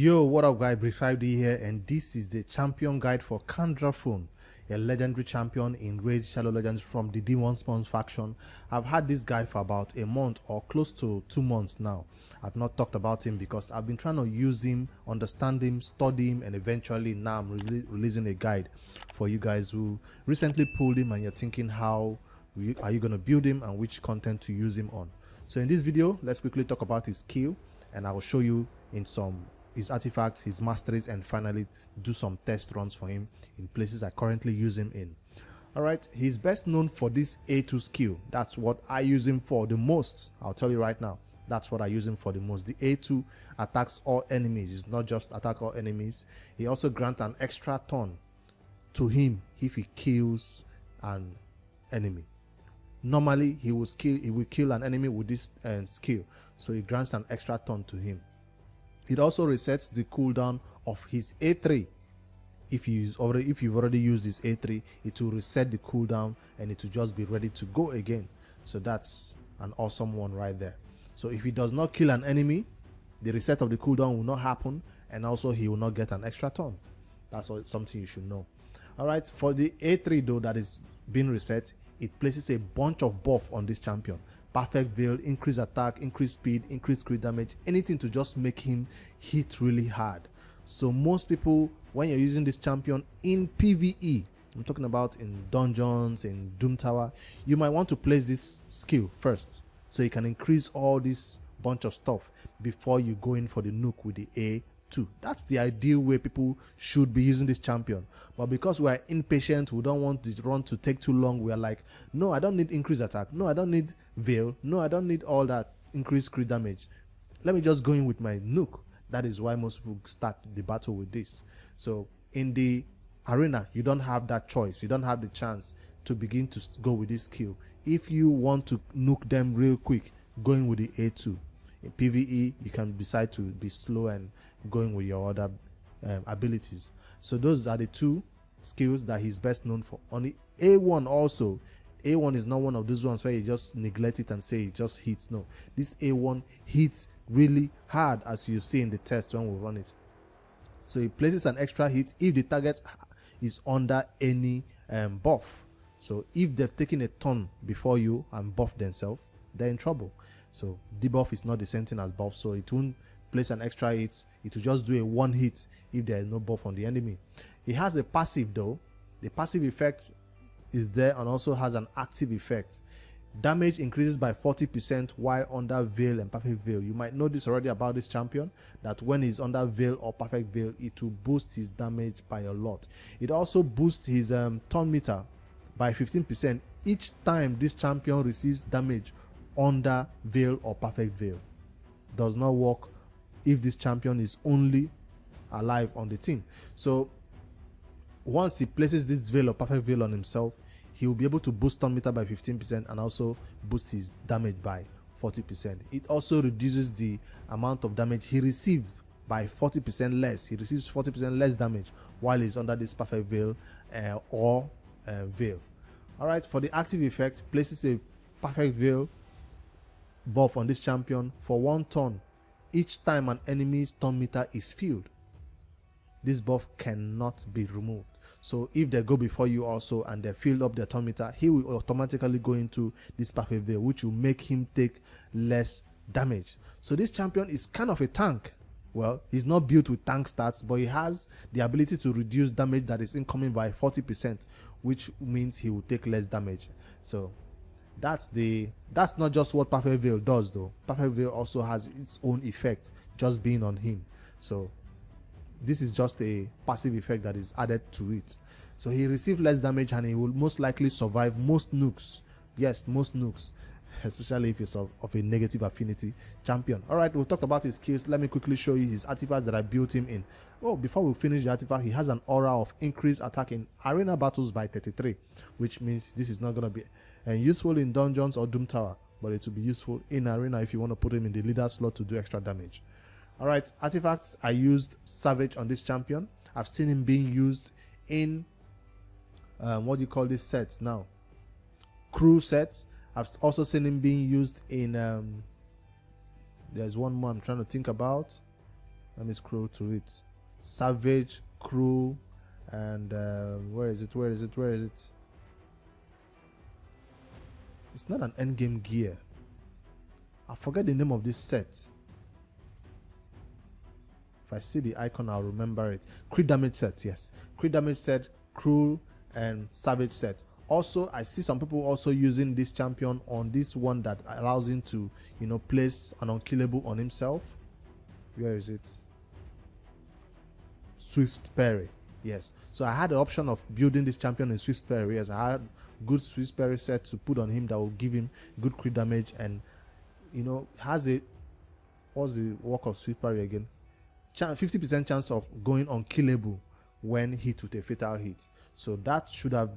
Yo, what up guys, Brief5D here, and this is the champion guide for Candraphon, a legendary champion in Raid Shadow Legends from the Demon Spawn faction. I've had this guy for about a month or close to 2 months now. I've not talked about him because I've been trying to use him, understand him, study him, and eventually now I'm releasing a guide for you guys who recently pulled him and you're thinking how are you going to build him and which content to use him on. So in this video, let's quickly talk about his skill, and I will show you in his artifacts, his masteries, and finally do some test runs for him in places I currently use him in. Alright, he's best known for this A2 skill. That's what I use him for the most. I'll tell you right now, that's what I use him for the most. The A2 attacks all enemies. It's not just attack all enemies. He also grants an extra turn to him if he kills an enemy. Normally he will kill an enemy with this skill, so it grants an extra turn to him. It also resets the cooldown of his A3. If you've already used his A3, it will reset the cooldown and it will just be ready to go again. So that's an awesome one right there. So if he does not kill an enemy, the reset of the cooldown will not happen, and also he will not get an extra turn. That's something you should know. Alright, for the A3 though that is being reset, it places a bunch of buff on this champion. Perfect Veil, increased attack, increased speed, increased crit damage, anything to just make him hit really hard. So most people, when you're using this champion in PvE, I'm talking about in dungeons, in Doom Tower, you might want to place this skill first, so you can increase all this bunch of stuff before you go in for the nuke with the A2. That's the ideal way people should be using this champion. But because we are impatient, we don't want the run to take too long, we are like, no, I don't need increased attack, no, I don't need veil, no, I don't need all that increased crit damage, let me just go in with my nuke. That is why most people start the battle with this. So in the arena, you don't have that choice, you don't have the chance to begin to go with this skill. If you want to nuke them real quick, going with the A2. In PvE, you can decide to be slow and going with your other abilities. So those are the two skills that he's best known for. On the A1 also, A1 is not one of those ones where you just neglect it and say it just hits. No, this A1 hits really hard, as you see in the test when we run it. So it places an extra hit if the target is under any buff. So if they've taken a turn before you and buffed themselves, they're in trouble. So debuff is not the same thing as buff, so it won't place an extra hit. It will just do a one hit if there is no buff on the enemy. It has a passive though. The passive effect is there and also has an active effect. Damage increases by 40% while under veil and perfect veil. You might know this already about this champion, that when he's under veil or perfect veil, it will boost his damage by a lot. It also boosts his turn meter by 15% each time this champion receives damage under veil or perfect veil. Does not work if this champion is only alive on the team. So once he places this veil or perfect veil on himself, he will be able to boost turn meter by 15% and also boost his damage by 40%. It also reduces the amount of damage he receives by 40% less. He receives 40% less damage while he's under this perfect veil or veil. Alright, for the active effect, places a perfect veil buff on this champion for 1 turn each time an enemy's turn meter is filled. This buff cannot be removed. So if they go before you also and they fill up their turn meter, he will automatically go into this perfect veil, which will make him take less damage. So this champion is kind of a tank. Well, he's not built with tank stats, but he has the ability to reduce damage that is incoming by 40%, which means he will take less damage. So that's not just what perfect veil does though. Perfect veil also has its own effect just being on him. So this is just a passive effect that is added to it. So he receives less damage and he will most likely survive most nukes. Yes, most nukes, especially if it's of a negative affinity champion. Alright, we'll talk about his skills. Let me quickly show you his artifacts that I built him in. Oh, before we finish the artifact, he has an aura of increased attack in arena battles by 33, which means this is not going to be useful in dungeons or Doom Tower, but it will be useful in arena if you want to put him in the leader slot to do extra damage. Alright, artifacts, I used Savage on this champion. I've seen him being used in what do you call this set now? Crew sets. I've also seen him being used in there's one more I'm trying to think about. Let me scroll through it. Savage, Crew, and where is it? It's not an endgame gear. I forget the name of this set. If I see the icon, I'll remember it. Crit damage set, yes. Crit damage set, Crew, and Savage set. Also, I see some people also using this champion on this one that allows him to, place an unkillable on himself. Where is it? Swift Parry. Yes. So I had the option of building this champion in Swift Parry. Yes, I had good Swift Parry set to put on him that will give him good crit damage, and has a, what's the work of Swift Parry again? 50% chance of going unkillable when hit with a fatal hit. So that should have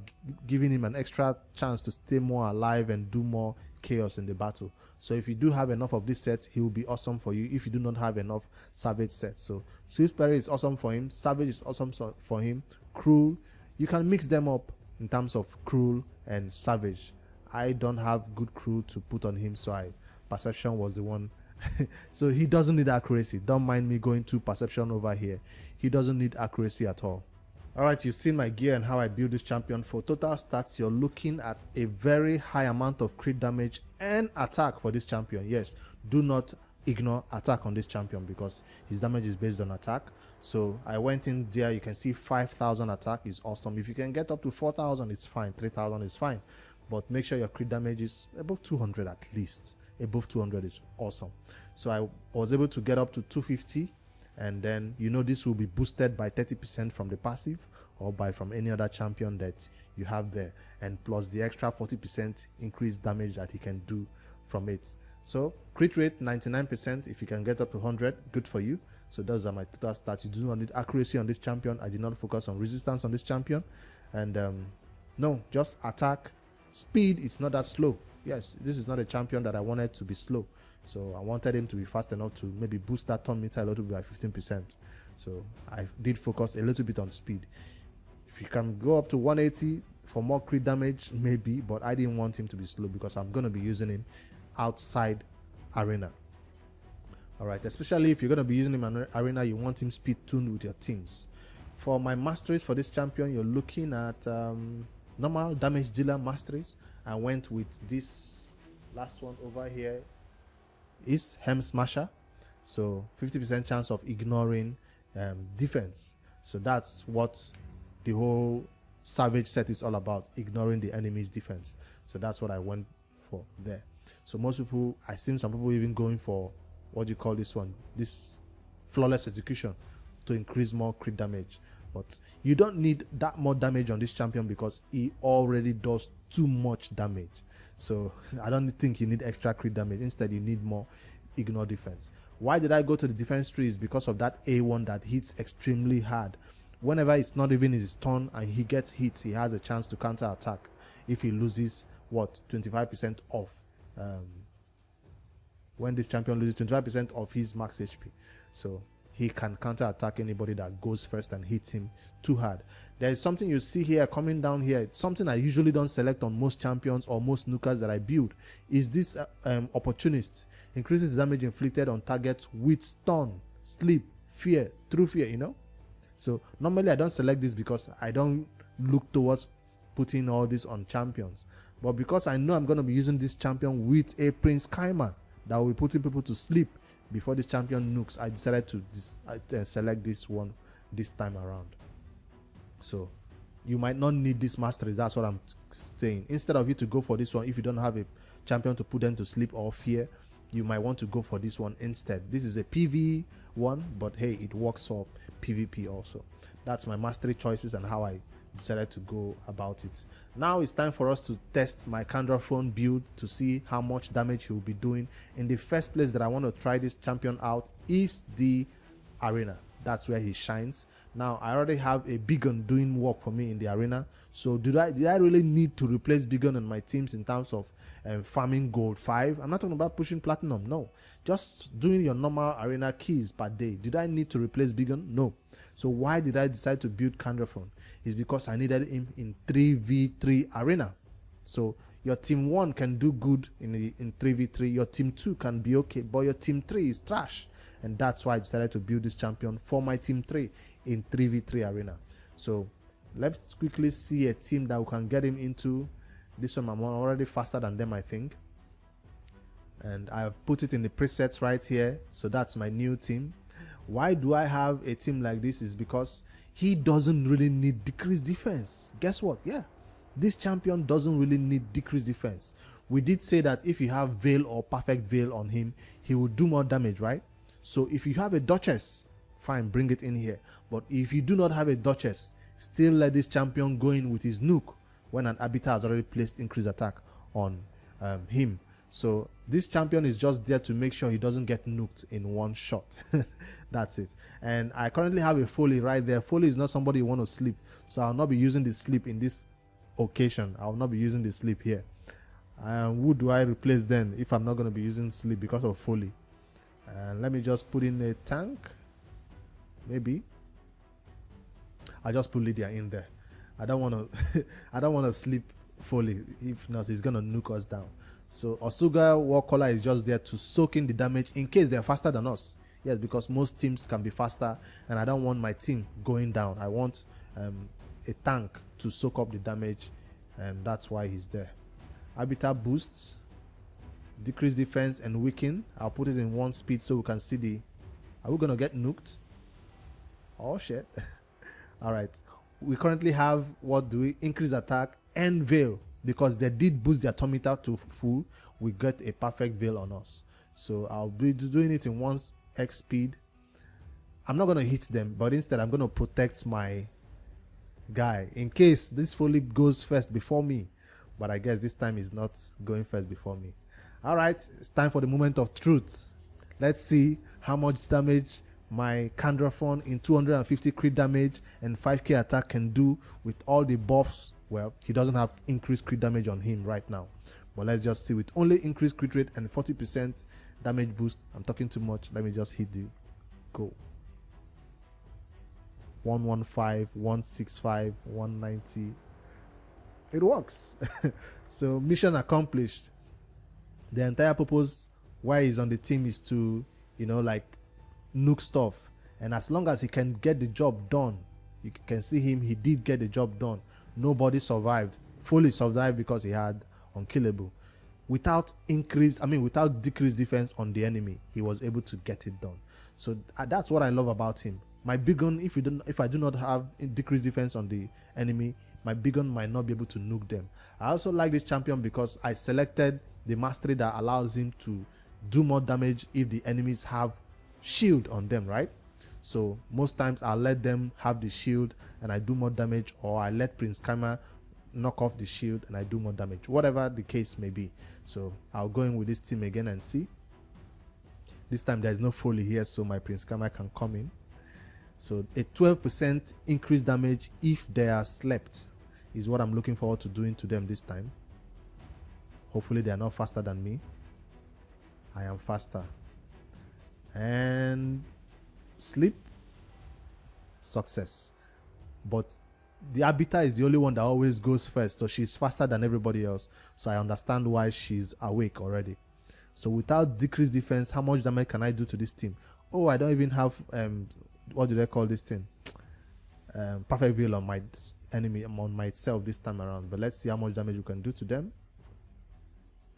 given him an extra chance to stay more alive and do more chaos in the battle. So if you do have enough of this set, he will be awesome for you. If you do not have enough Savage set, so Swift Parry is awesome for him, Savage is awesome for him, Cruel, you can mix them up in terms of Cruel and Savage. I don't have good Cruel to put on him, so Perception was the one. So he doesn't need accuracy. Don't mind me going to Perception over here. He doesn't need accuracy at all. Alright, you've seen my gear and how I build this champion. For total stats, you're looking at a very high amount of crit damage and attack for this champion. Yes, do not ignore attack on this champion because his damage is based on attack. So I went in there, you can see 5,000 attack is awesome. If you can get up to 4,000, it's fine. 3,000 is fine. But make sure your crit damage is above 200 at least. Above 200 is awesome. So I was able to get up to 250. And then this will be boosted by 30% from the passive or from any other champion that you have there, and plus the extra 40% increased damage that he can do from it. So crit rate 99%. If you can get up to 100, good for you. So those are my total stats. You do not need accuracy on this champion. I did not focus on resistance on this champion, and no, just attack. Speed, it's not that slow. Yes, this is not a champion that I wanted to be slow. So I wanted him to be fast enough to maybe boost that turn meter a little bit by 15%. So I did focus a little bit on speed. If you can go up to 180 for more crit damage, maybe, but I didn't want him to be slow because I'm going to be using him outside arena. Alright, especially if you're going to be using him in arena, you want him speed tuned with your teams. For my masteries for this champion, you're looking at normal damage dealer masteries. I went with this last one over here. Is Hem Smasher, so 50% chance of ignoring defense. So that's what the whole Savage set is all about, ignoring the enemy's defense. So that's what I went for there. So most people, I seen some people even going for, what do you call this one, this flawless execution to increase more crit damage. But you don't need that more damage on this champion because he already does too much damage. So I don't think you need extra crit damage. Instead, you need more ignore defense. Why did I go to the defense tree? Is because of that A1 that hits extremely hard. Whenever it's not even his turn and he gets hit, he has a chance to counter attack if he loses 25% off. When this champion loses 25% of his max HP, so he can counter attack anybody that goes first and hits him too hard. There is something you see here coming down here. It's something I usually don't select on most champions or most nukers that I build. Is this opportunist increases damage inflicted on targets with stun, sleep, fear, through fear. So normally I don't select this because I don't look towards putting all this on champions. But because I know I'm going to be using this champion with a Prince Kaima that will be putting people to sleep before this champion nukes, I decided to select this one this time around. So you might not need this masteries. That's what I'm saying. Instead of you to go for this one, if you don't have a champion to put them to sleep or fear, you might want to go for this one instead. This is a PvE one, but hey, it works for PvP also. That's my mastery choices and how I decided to go about it. Now it's time for us to test my Candraphon build to see how much damage he will be doing. In the first place that I want to try this champion out is the arena. That's where he shines. Now I already have a Bigon doing work for me in the arena. So did I really need to replace Bigon on my teams in terms of farming gold 5? I'm not talking about pushing platinum, no. Just doing your normal arena keys per day. Did I need to replace Bigon? No. So why did I decide to build Candraphon? It's because I needed him in 3v3 arena. So your team 1 can do good in 3v3. Your team 2 can be okay, but your team 3 is trash. and that's why I decided to build this champion for my team 3 in 3v3 arena. So let's quickly see a team that we can get him into. This one I'm already faster than them, I think, and I've put it in the presets right here. So that's my new team. Why do I have a team like this? Is because he doesn't really need decreased defense. Guess what? Yeah, this champion doesn't really need decreased defense. We did say that if you have Veil or Perfect Veil on him, he will do more damage, right? So if you have a Duchess, fine, bring it in here. But if you do not have a Duchess, still let this champion go in with his nuke when an Arbiter has already placed increased attack on him. So this champion is just there to make sure he doesn't get nuked in one shot. That's it. And I currently have a Foley right there. Foley is not somebody you want to sleep, so I'll not be using the sleep in this occasion. I will not be using the sleep here. Who do I replace then if I'm not going to be using sleep because of Foley? Let me just put in a tank. Maybe I'll just put Lydia in there. I don't want to I don't want to sleep Foley. If not, he's going to nuke us down. So Osuga Warcaller is just there to soak in the damage in case they're faster than us. Yes, because most teams can be faster, and I don't want my team going down. I want a tank to soak up the damage, and that's why he's there. Arbiter boosts, decrease defense, and weaken. I'll put it in 1 speed so we can see the... Are we going to get nuked? Oh, shit. All right. We currently have, what do we... Increase attack and Veil. Because they did boost their atometer to full, we get a perfect Veil on us. So I'll be doing it in 1x speed. I'm not going to hit them, but instead I'm going to protect my guy in case this Foley goes first before me. But I guess this time he's not going first before me. All right, it's time for the moment of truth. Let's see how much damage my Candraphon in 250 crit damage and 5k attack can do with all the buffs. Well, he doesn't have increased crit damage on him right now, but let's just see. With only increased crit rate and 40% damage boost, I'm talking too much. Let me just hit the go. 115, 165, 190. It works. So mission accomplished. The entire purpose why he's on the team is to, you know, like nuke stuff, and as long as he can get the job done, you can see him, he did get the job done. Nobody survived. Fully survived because he had unkillable. Without decreased defense on the enemy, he was able to get it done. So that's what I love about him. My big gun, if I do not have decreased defense on the enemy, my big gun might not be able to nuke them. I also like this champion because I selected the mastery that allows him to do more damage if the enemies have shield on them, right? So most times I'll let them have the shield and I do more damage, or I let Prince Kama knock off the shield and I do more damage, whatever the case may be. So I'll go in with this team again and see. This time there's no Foley here, so my Prince Kama can come in. So a 12% increased damage if they are slept is what I'm looking forward to doing to them this time. Hopefully they are not faster than me. I am faster. And sleep, success. But the Arbiter is the only one that always goes first, so she's faster than everybody else. So I understand why she's awake already. So without decreased defense, how much damage can I do to this team? Oh, I don't even have what do they call this thing? Perfect Veil on my enemy, on myself this time around. But let's see how much damage you can do to them.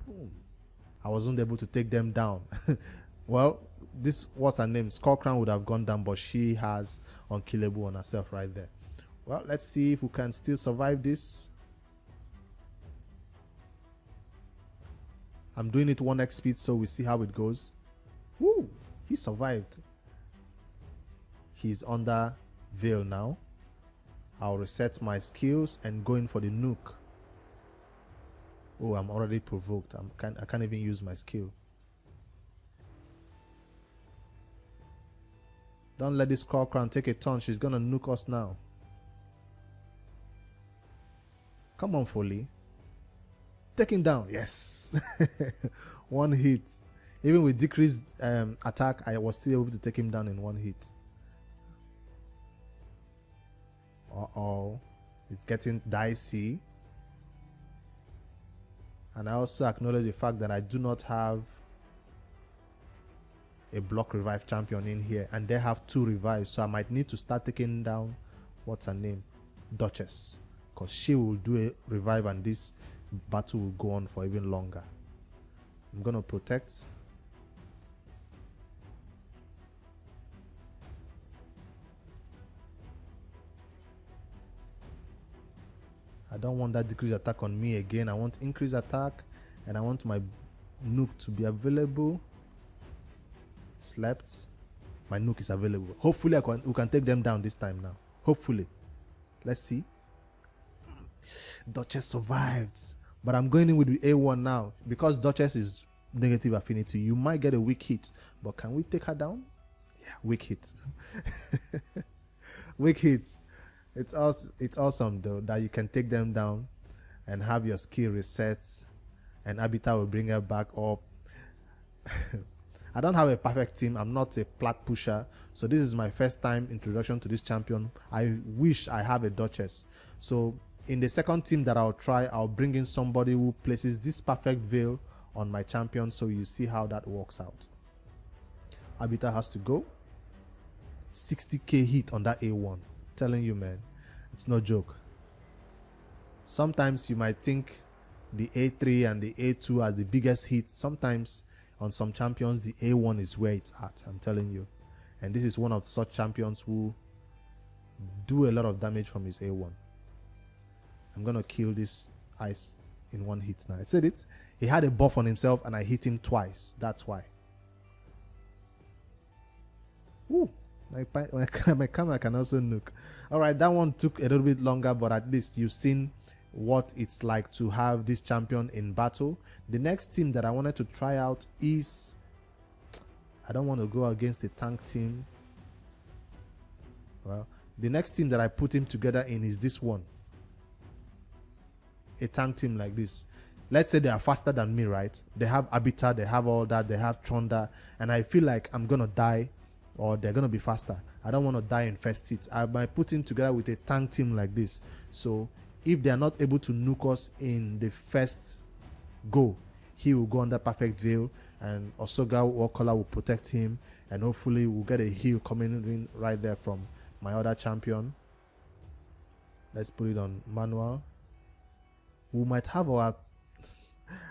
Boom. I wasn't able to take them down. Well, this, what's her name? Skullcrown would have gone down, but she has unkillable on herself right there. Well, let's see if we can still survive this. I'm doing it 1x speed, so we see how it goes. Woo! He survived. He's under Veil now. I'll reset my skills and go in for the nuke. Oh, I'm already provoked. I can't even use my skill. Don't let this Skullcrown take a turn. She's gonna nuke us now. Come on, Foley. Take him down. Yes. One hit. Even with decreased attack, I was still able to take him down in one hit. Uh-oh. It's getting dicey. And I also acknowledge the fact that I do not have a block revive champion in here, and they have 2 revives, so I might need to start taking down, what's her name, Duchess, because she will do a revive and this battle will go on for even longer. I'm gonna protect. I don't want that decreased attack on me again. I want increased attack, and I want my nuke to be available. Slept. My nuke is available. Hopefully we can take them down this time now. Hopefully. Let's see. Duchess survived. But I'm going in with the A1 now. Because Duchess is negative affinity, you might get a weak hit. But can we take her down? Yeah, weak hit. Weak hit. It's awesome though that you can take them down and have your skill reset, and Abita will bring her back up. I don't have a perfect team. I'm not a plat pusher, so this is my first time introduction to this champion. I wish I have a Duchess. So in the second team that I'll try, I'll bring in somebody who places this perfect veil on my champion, so you see how that works out. Abita has to go. 60k hit on that A1. Telling you, man, it's no joke. Sometimes you might think the A3 and the A2 as the biggest hit. Sometimes on some champions the A1 is where it's at. I'm telling you. And this is one of such champions who do a lot of damage from his A1. I'm gonna kill this ice in one hit now. I said it. He had a buff on himself and I hit him twice. That's why. Ooh. My camera can also nuke. Alright, that one took a little bit longer, but at least you've seen what it's like to have this champion in battle. The next team that I wanted to try out is, I don't want to go against the tank team. Well, the next team that I put him together in is this one. A tank team like this. Let's say they are faster than me, right? They have Abita, they have all that, they have Tronda, and I feel like I'm gonna die or they're gonna be faster. I don't want to die in first hit. I might put him together with a tank team like this. So if they are not able to nuke us in the first go, he will go under perfect veil, and Osoga or Color will protect him, and hopefully we'll get a heal coming in right there from my other champion. Let's put it on manual. We might have our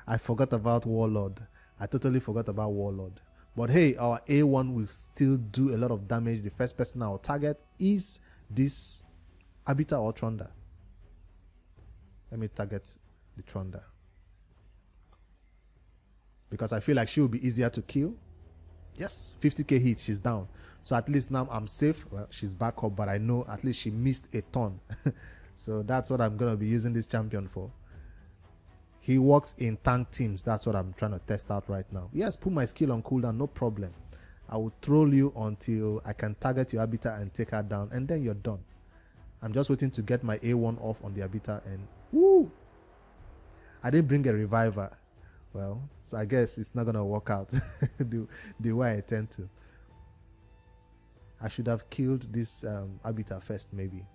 I forgot about Warlord. I totally forgot about Warlord. But hey, our A1 will still do a lot of damage. The first person I'll target is this Abita or Tronda. Let me target the Tronda, because I feel like she will be easier to kill. Yes, 50k hit, she's down. So at least now I'm safe. Well, she's back up, but I know at least she missed a ton. So that's what I'm going to be using this champion for. He works in tank teams. That's what I'm trying to test out right now. Yes, put my skill on cooldown, no problem. I will troll you until I can target your Abita and take her down, and then you're done. I'm just waiting to get my A1 off on the Abita, and woo! I didn't bring a reviver. Well, so I guess it's not gonna work out the way I tend to. I should have killed this Abita first, maybe.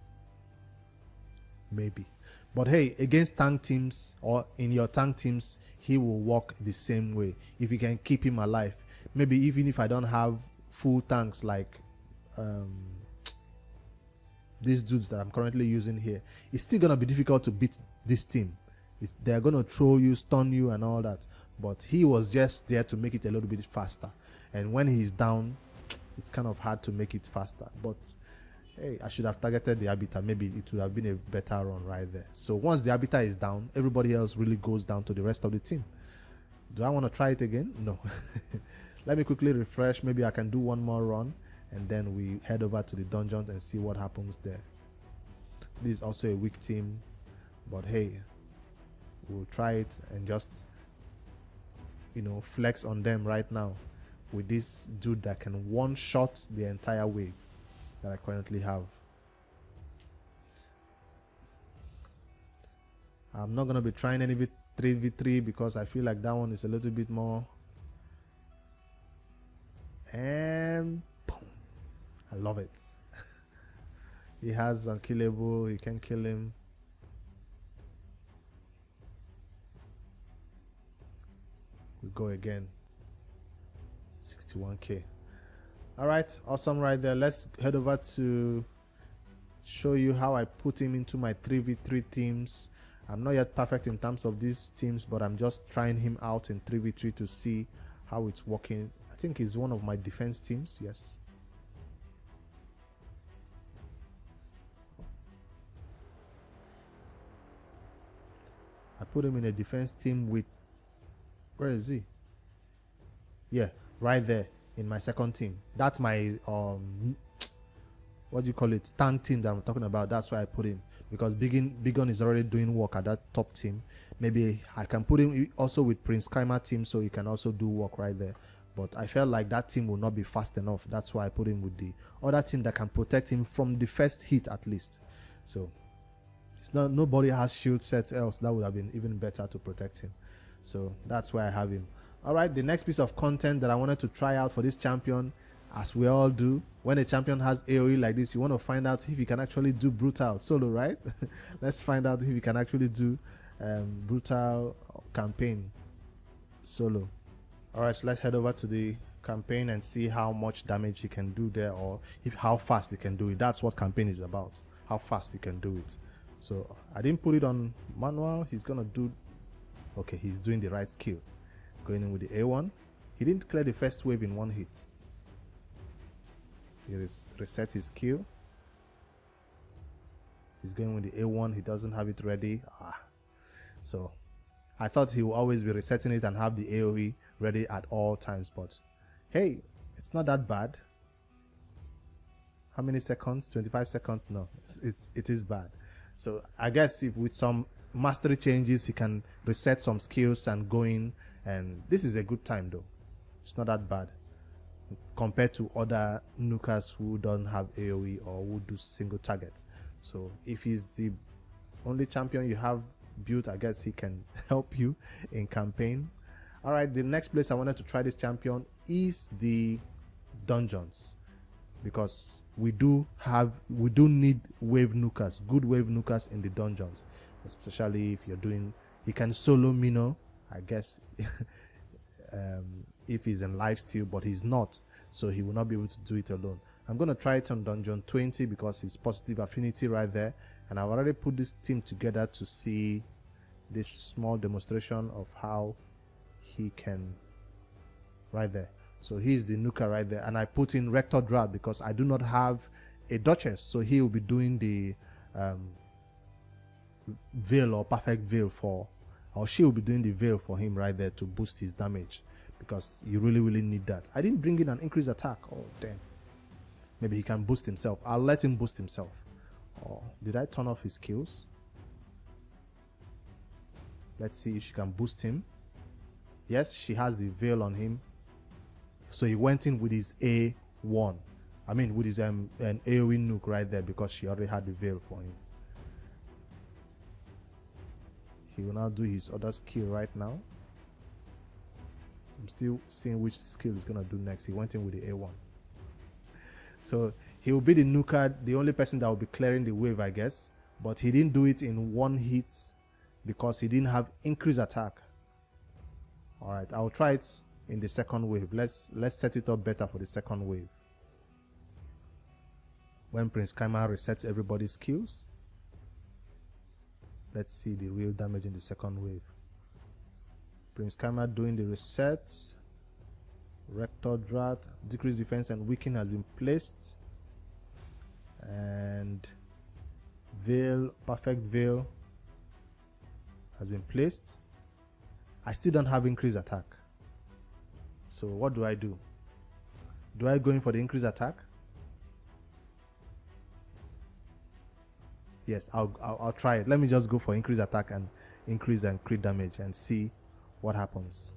But hey, against tank teams or in your tank teams, he will work the same way if you can keep him alive. Maybe even if I don't have full tanks like these dudes that I'm currently using here, it's still gonna be difficult to beat this team. They're gonna troll you, stun you and all that, but he was just there to make it a little bit faster, and when he's down, it's kind of hard to make it faster. But hey, I should have targeted the Abita. Maybe it would have been a better run right there. So once the Abita is down, everybody else really goes down to the rest of the team. Do I want to try it again? No. Let me quickly refresh. Maybe I can do one more run, and then we head over to the dungeons and see what happens there. This is also a weak team, but hey, we'll try it and just, you know, flex on them right now with this dude that can one-shot the entire wave that I currently have. I'm not going to be trying any 3v3 because I feel like that one is a little bit more. And boom. I love it. He has unkillable. You can kill him. We go again. 61k. All right, awesome right there. Let's head over to show you how I put him into my 3v3 teams. I'm not yet perfect in terms of these teams, but I'm just trying him out in 3v3 to see how it's working. I think he's one of my defense teams. Yes. I put him in a defense team with, where is he? Yeah, right there in my second team. That's my what do you call it, tank team that I'm talking about. That's why I put him, because Bigon is already doing work at that top team. Maybe I can put him also with Prince Kaima team, so he can also do work right there. But I felt like that team will not be fast enough. That's why I put him with the other team that can protect him from the first hit at least. So it's not, nobody has shield sets else. That would have been even better to protect him. So that's why I have him. All right, the next piece of content that I wanted to try out for this champion, as we all do, when a champion has AoE like this, you want to find out if he can actually do brutal solo, right? Let's find out if he can actually do brutal campaign solo. All right, so let's head over to the campaign and see how much damage he can do there, or how fast he can do it. That's what campaign is about, how fast he can do it. So I didn't put it on manual. He's gonna do, okay, he's doing the right skill, going in with the A1. He didn't clear the first wave in one hit. He reset his skill. He's going with the A1. He doesn't have it ready. So I thought he will always be resetting it and have the AoE ready at all times, but hey, it's not that bad. How many seconds? 25 seconds? No, it is bad. So I guess if with some mastery changes he can reset some skills and go in, and this is a good time though. It's not that bad compared to other Nukers who don't have AoE or who do single targets. So if he's the only champion you have built, I guess he can help you in campaign. All right, the next place I wanted to try this champion is the dungeons, because we do need wave Nukers, good wave Nukers in the dungeons, especially if you're doing, he can solo Mino, I guess, if he's in lifesteal, but he's not, so he will not be able to do it alone. I'm going to try it on dungeon 20 because it's positive affinity right there, and I've already put this team together to see this small demonstration of how he can, right there. So he's the Nuker right there, and I put in Rector Drought because I do not have a Duchess, so he will be doing the Veil or Perfect Veil for, or she will be doing the Veil for him right there to boost his damage, because you really need that. I didn't bring in an increased attack. Oh damn. Maybe he can boost himself. I'll let him boost himself. Oh, did I turn off his skills? Let's see if she can boost him. Yes, she has the Veil on him. So he went in with his A1. I mean with his an AoE nuke right there, because she already had the Veil for him. He will now do his other skill right now. I'm still seeing which skill he's gonna do next. He went in with the A1. So he will be the Nuker, the only person that will be clearing the wave, I guess. But he didn't do it in one hit because he didn't have increased attack. Alright, I'll try it in the second wave. Let's set it up better for the second wave. When Prince Kaima resets everybody's skills, let's see the real damage in the second wave. Prince Kaima doing the resets. Rector Drought, decrease defense and weaken has been placed, and Veil, Perfect Veil has been placed. I still don't have increased attack, so what do? Do I go in for the increased attack? Yes, I'll try it. Let me just go for increased attack and increase and crit damage and see what happens.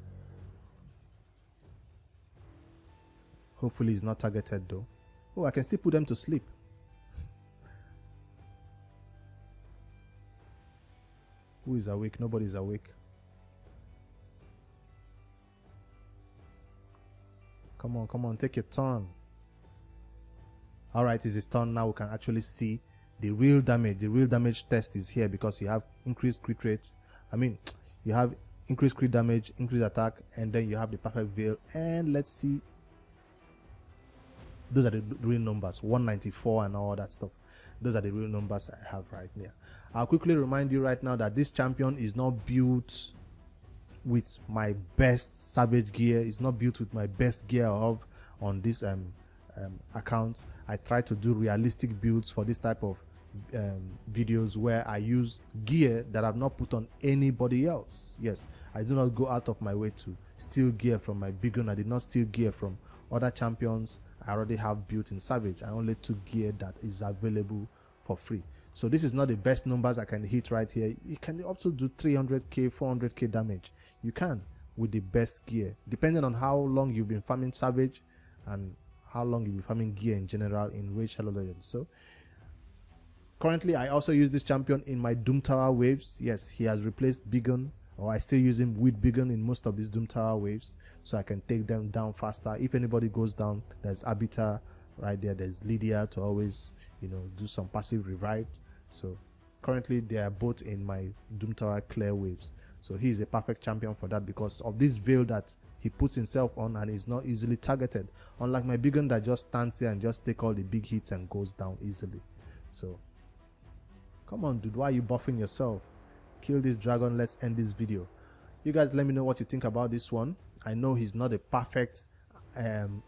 Hopefully he's not targeted though. Oh, I can still put them to sleep. Who is awake? Nobody's awake. Come on, take your turn. Alright, it's his turn now. We can actually see the real damage. The real damage test is here because you have increased crit rate. I mean, you have increased crit damage, increased attack, and then you have the Perfect Veil. And let's see Those are the real numbers, 194 and all that stuff. Those are the real numbers I have right here. I'll quickly remind you right now that this champion is not built with my best Savage gear. It's not built with my best gear of on this account. I try to do realistic builds for this type of videos where I use gear that I've not put on anybody else. Yes, I do not go out of my way to steal gear from my big gun. I did not steal gear from other champions I already have built in Savage. I only took gear that is available for free. So this is not the best numbers I can hit right here. You can also do 300k 400k damage. You can with the best gear, depending on how long you've been farming Savage and how long you've been farming gear in general in Raid Shadow Legends. So currently I also use this champion in my Doom Tower waves. Yes, he has replaced Bigon, or I still use him with Bigon in most of these Doom Tower waves, so I can take them down faster. If anybody goes down, there's Abita right there, there's Lydia to always, you know, do some passive revive. So currently they are both in my Doom Tower clear waves. So he's a perfect champion for that because of this veil that he puts himself on and is not easily targeted. Unlike my Bigon that just stands here and just take all the big hits and goes down easily. So come on, dude, why are you buffing yourself? Kill this dragon. Let's end this video. You guys let me know what you think about this one. I know he's not a perfect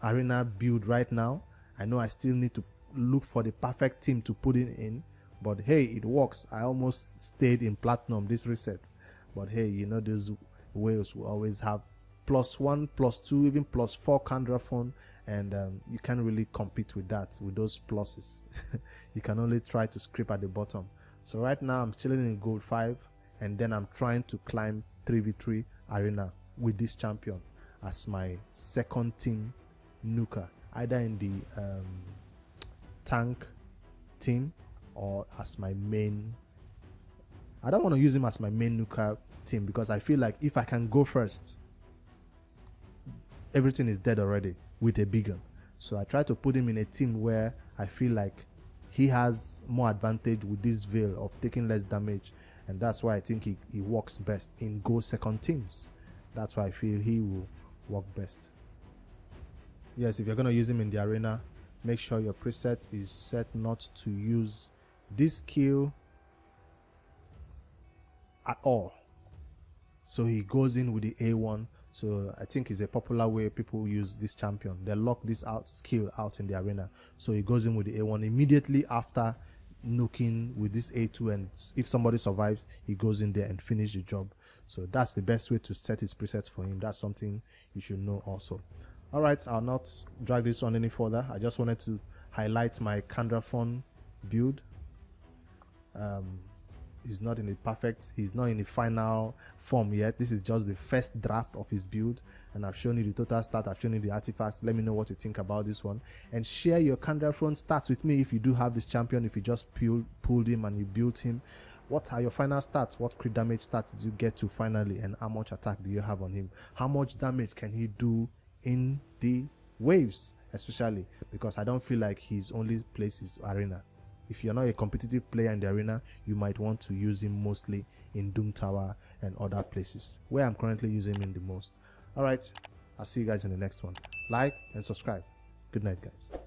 arena build right now. I know I still need to look for the perfect team to put it in, but hey, it works. I almost stayed in platinum this reset, but hey, you know, those whales will always have +1 +2 even +4 Candraphon, and you can't really compete with that, with those pluses. You can only try to scrape at the bottom. So right now I'm chilling in gold 5, and then I'm trying to climb 3v3 arena with this champion as my second team Nuker, either in the tank team or as my main. I don't want to use him as my main Nuker team because I feel like if I can go first, everything is dead already with a big gun. So I try to put him in a team where I feel like he has more advantage with this veil of taking less damage, and that's why I think he works best in go second teams. That's why I feel he will work best. Yes, if you're going to use him in the arena, make sure your preset is set not to use this skill at all. So he goes in with the A1. So I think it's a popular way people use this champion. They lock this skill out in the arena. So he goes in with the A1 immediately after nuking with this A2, and if somebody survives, he goes in there and finish the job. So that's the best way to set his presets for him. That's something you should know also. All right, I'll not drag this on any further. I just wanted to highlight my Candraphon build. He's not in the final form yet. This is just the first draft of his build, and I've shown you the total stat, I've shown you the artifacts. Let me know what you think about this one, and share your Candraphon stats with me if you do have this champion, if you just pulled him and you built him. What are your final stats? What crit damage stats did you get to finally, and how much attack do you have on him? How much damage can he do in the waves, especially because I don't feel like his only place is arena. If you're not a competitive player in the arena, you might want to use him mostly in Doom Tower and other places where I'm currently using him the most. Alright, I'll see you guys in the next one. Like and subscribe. Good night, guys.